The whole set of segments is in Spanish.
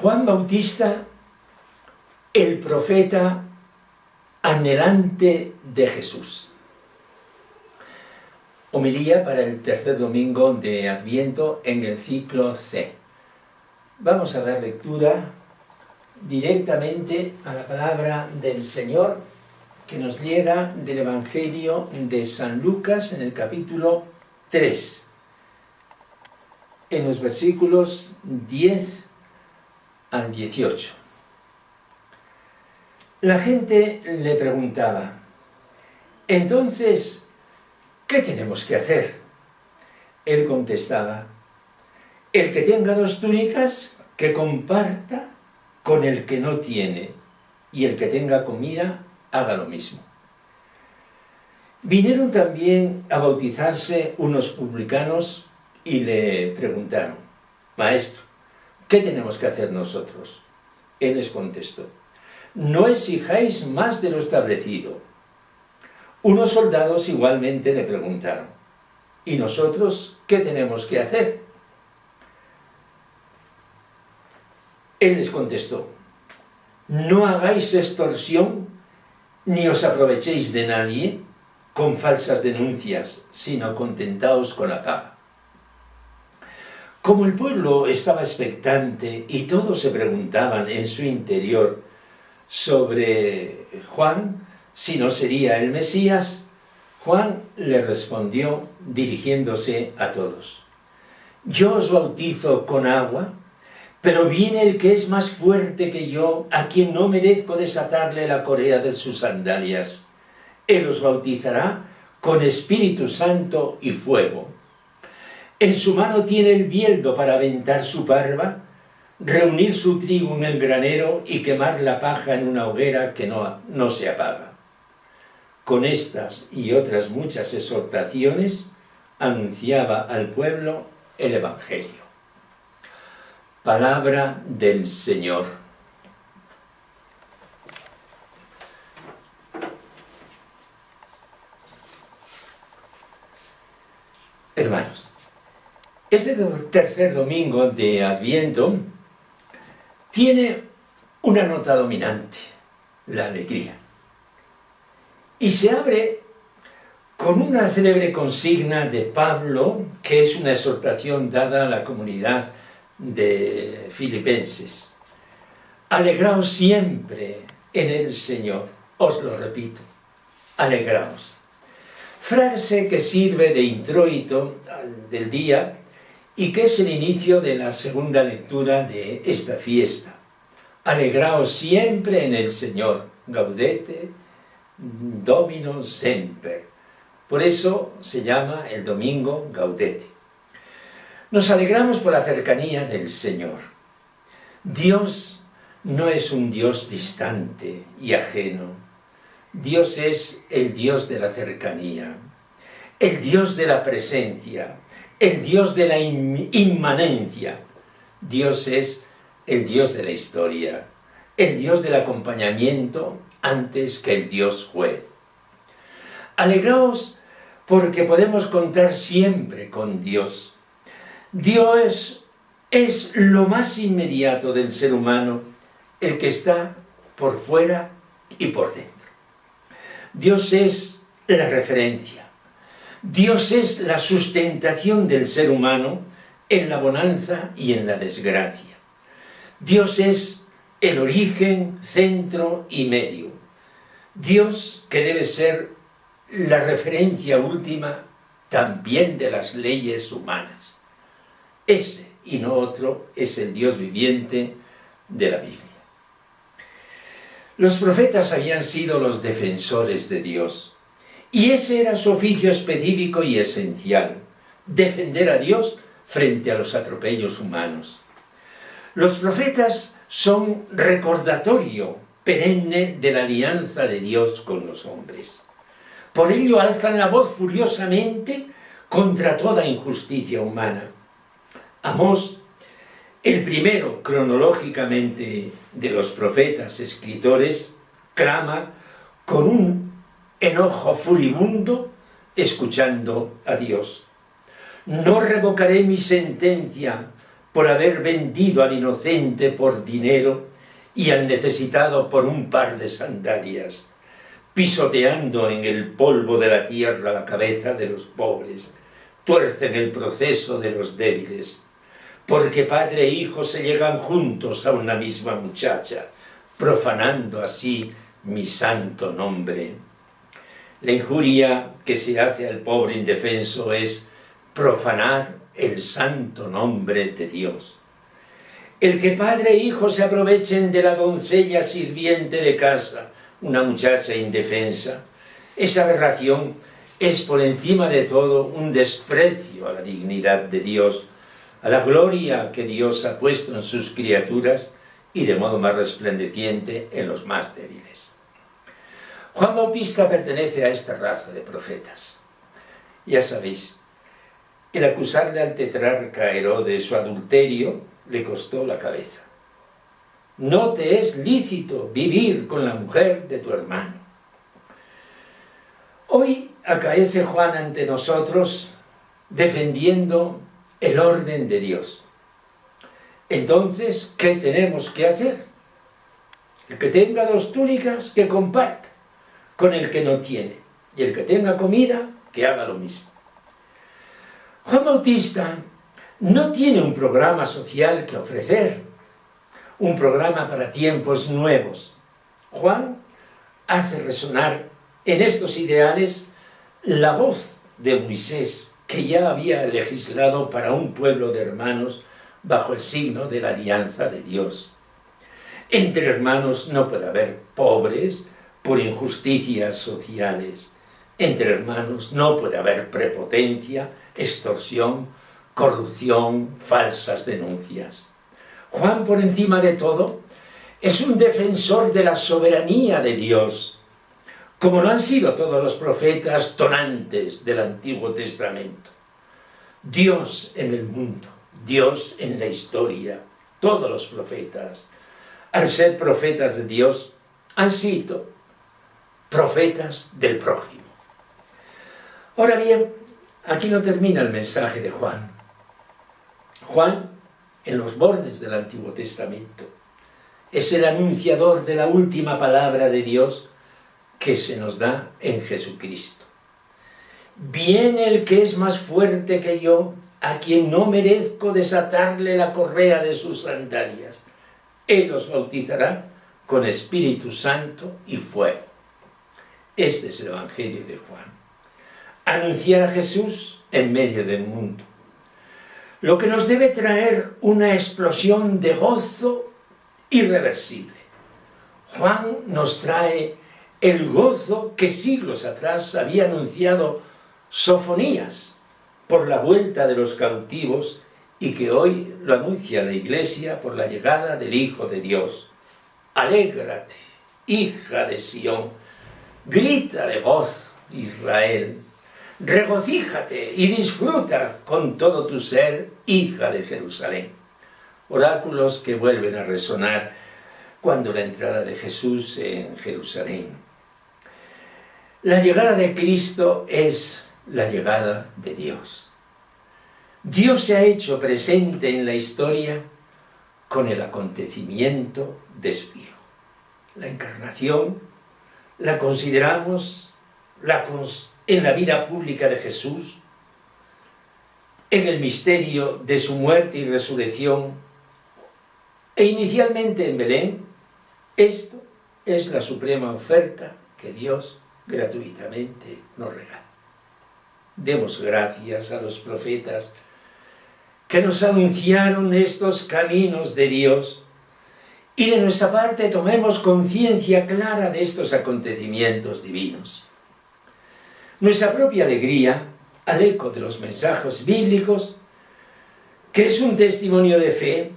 Juan Bautista, el profeta anhelante de Jesús. Homilía para el tercer domingo de Adviento en el ciclo C. Vamos a dar lectura directamente a la palabra del Señor que nos llega del Evangelio de San Lucas en el capítulo 3, en los versículos 10 al 18. La gente le preguntaba: entonces, ¿qué tenemos que hacer? Él contestaba: el que tenga 2 túnicas, que comparta con el que no tiene, y el que tenga comida, haga lo mismo. Vinieron también a bautizarse unos publicanos y le preguntaron: Maestro, ¿qué tenemos que hacer nosotros? Él les contestó: no exijáis más de lo establecido. Unos soldados igualmente le preguntaron: ¿y nosotros qué tenemos que hacer? Él les contestó: no hagáis extorsión ni os aprovechéis de nadie con falsas denuncias, sino contentaos con la paga. Como el pueblo estaba expectante y todos se preguntaban en su interior sobre Juan, si no sería el Mesías, Juan le respondió dirigiéndose a todos: yo os bautizo con agua, pero viene el que es más fuerte que yo, a quien no merezco desatarle la correa de sus sandalias. Él os bautizará con Espíritu Santo y fuego. En su mano tiene el bieldo para aventar su parva, reunir su trigo en el granero y quemar la paja en una hoguera que no se apaga. Con estas y otras muchas exhortaciones anunciaba al pueblo el Evangelio. Palabra del Señor. Hermanos, este tercer domingo de Adviento tiene una nota dominante: la alegría. Y se abre con una célebre consigna de Pablo, que es una exhortación dada a la comunidad de Filipenses: alegraos siempre en el Señor. Os lo repito, alegraos. Frase que sirve de introito del día y que es el inicio de la segunda lectura de esta fiesta. Alegraos siempre en el Señor. Gaudete Domino semper. Por eso se llama el domingo Gaudete. Nos alegramos por la cercanía del Señor. Dios no es un Dios distante y ajeno. Dios es el Dios de la cercanía, el Dios de la presencia, el Dios de la inmanencia. Dios es el Dios de la historia, el Dios del acompañamiento antes que el Dios juez. Alegraos porque podemos contar siempre con Dios. Dios es lo más inmediato del ser humano, el que está por fuera y por dentro. Dios es la referencia. Dios es la sustentación del ser humano en la bonanza y en la desgracia. Dios es el origen, centro y medio. Dios, que debe ser la referencia última también de las leyes humanas. Ese y no otro es el Dios viviente de la Biblia. Los profetas habían sido los defensores de Dios, y ese era su oficio específico y esencial: defender a Dios frente a los atropellos humanos. Los profetas son recordatorio perenne de la alianza de Dios con los hombres. Por ello alzan la voz furiosamente contra toda injusticia humana. Amós, el primero cronológicamente de los profetas escritores, clama con un enojo furibundo escuchando a Dios: no revocaré mi sentencia por haber vendido al inocente por dinero y al necesitado por un par de sandalias, pisoteando en el polvo de la tierra la cabeza de los pobres, tuercen el proceso de los débiles, porque padre e hijo se llegan juntos a una misma muchacha, profanando así mi santo nombre. La injuria que se hace al pobre indefenso es profanar el santo nombre de Dios. El que padre e hijo se aprovechen de la doncella sirviente de casa, una muchacha indefensa, esa aberración es por encima de todo un desprecio a la dignidad de Dios, a la gloria que Dios ha puesto en sus criaturas y de modo más resplandeciente en los más débiles. Juan Bautista pertenece a esta raza de profetas. Ya sabéis, el acusarle al tetrarca Herodes su adulterio le costó la cabeza. No te es lícito vivir con la mujer de tu hermano. Hoy acaece Juan ante nosotros defendiendo el orden de Dios. Entonces, ¿qué tenemos que hacer? El que tenga 2 túnicas, que comparta con el que no tiene. Y el que tenga comida, que haga lo mismo. Juan Bautista no tiene un programa social que ofrecer, un programa para tiempos nuevos. Juan hace resonar en estos ideales la voz de Moisés, que ya había legislado para un pueblo de hermanos bajo el signo de la alianza de Dios. Entre hermanos no puede haber pobres por injusticias sociales. Entre hermanos no puede haber prepotencia, extorsión, corrupción, falsas denuncias. Juan, por encima de todo, es un defensor de la soberanía de Dios, como lo han sido todos los profetas tonantes del Antiguo Testamento. Dios en el mundo, Dios en la historia, todos los profetas, al ser profetas de Dios, han sido profetas del prójimo. Ahora bien, aquí no termina el mensaje de Juan. Juan, en los bordes del Antiguo Testamento, es el anunciador de la última palabra de Dios que se nos da en Jesucristo. Viene el que es más fuerte que yo, a quien no merezco desatarle la correa de sus sandalias. Él os bautizará con Espíritu Santo y fuego. Este es el Evangelio de Juan. Anunciar a Jesús en medio del mundo. Lo que nos debe traer una explosión de gozo irreversible. Juan nos trae el gozo que siglos atrás había anunciado Sofonías por la vuelta de los cautivos y que hoy lo anuncia la Iglesia por la llegada del Hijo de Dios. Alégrate, hija de Sión, grita de gozo, Israel. Regocíjate y disfruta con todo tu ser, hija de Jerusalén. Oráculos que vuelven a resonar cuando la entrada de Jesús en Jerusalén. La llegada de Cristo es la llegada de Dios. Dios se ha hecho presente en la historia con el acontecimiento de su Hijo. La encarnación la consideramos en la vida pública de Jesús, en el misterio de su muerte y resurrección, e inicialmente en Belén. Esto es la suprema oferta que Dios gratuitamente nos regala. Demos gracias a los profetas que nos anunciaron estos caminos de Dios y de nuestra parte tomemos conciencia clara de estos acontecimientos divinos. Nuestra propia alegría, al eco de los mensajes bíblicos, que es un testimonio de fe,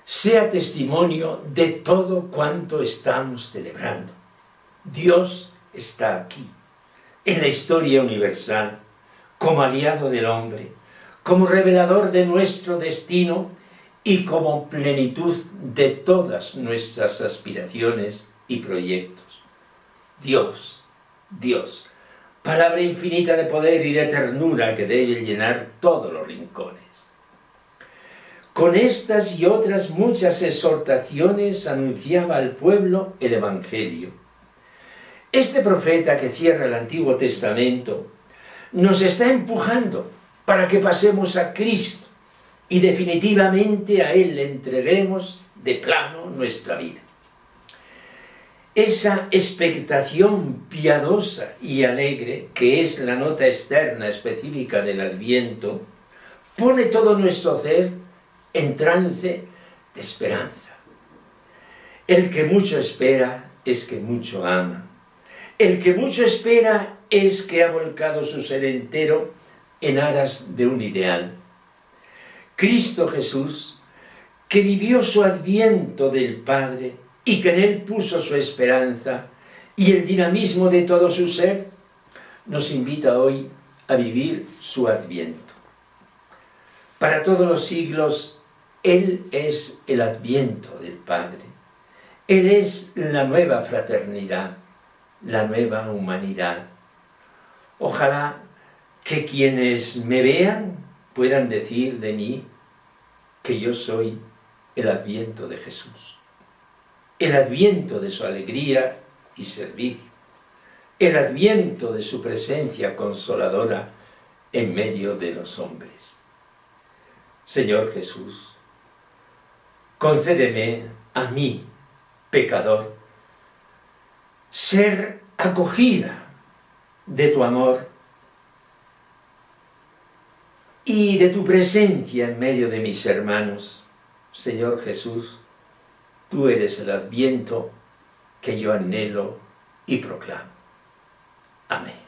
sea testimonio de todo cuanto estamos celebrando. Dios está aquí, en la historia universal, como aliado del hombre, como revelador de nuestro destino y como plenitud de todas nuestras aspiraciones y proyectos. Dios, Dios, palabra infinita de poder y de ternura que debe llenar todos los rincones. Con estas y otras muchas exhortaciones anunciaba al pueblo el Evangelio. Este profeta que cierra el Antiguo Testamento nos está empujando para que pasemos a Cristo y definitivamente a Él le entreguemos de plano nuestra vida. Esa expectación piadosa y alegre, que es la nota externa específica del Adviento, pone todo nuestro ser en trance de esperanza. El que mucho espera es que mucho ama. El que mucho espera es que ha volcado su ser entero en aras de un ideal. Cristo Jesús, que vivió su adviento del Padre y que en Él puso su esperanza y el dinamismo de todo su ser, nos invita hoy a vivir su adviento. Para todos los siglos, Él es el adviento del Padre. Él es la nueva fraternidad, la nueva humanidad. Ojalá que quienes me vean puedan decir de mí que yo soy el adviento de Jesús, el adviento de su alegría y servicio, el adviento de su presencia consoladora en medio de los hombres. Señor Jesús, concédeme a mí, pecador, ser acogida de tu amor y de tu presencia en medio de mis hermanos. Señor Jesús, tú eres el adviento que yo anhelo y proclamo. Amén.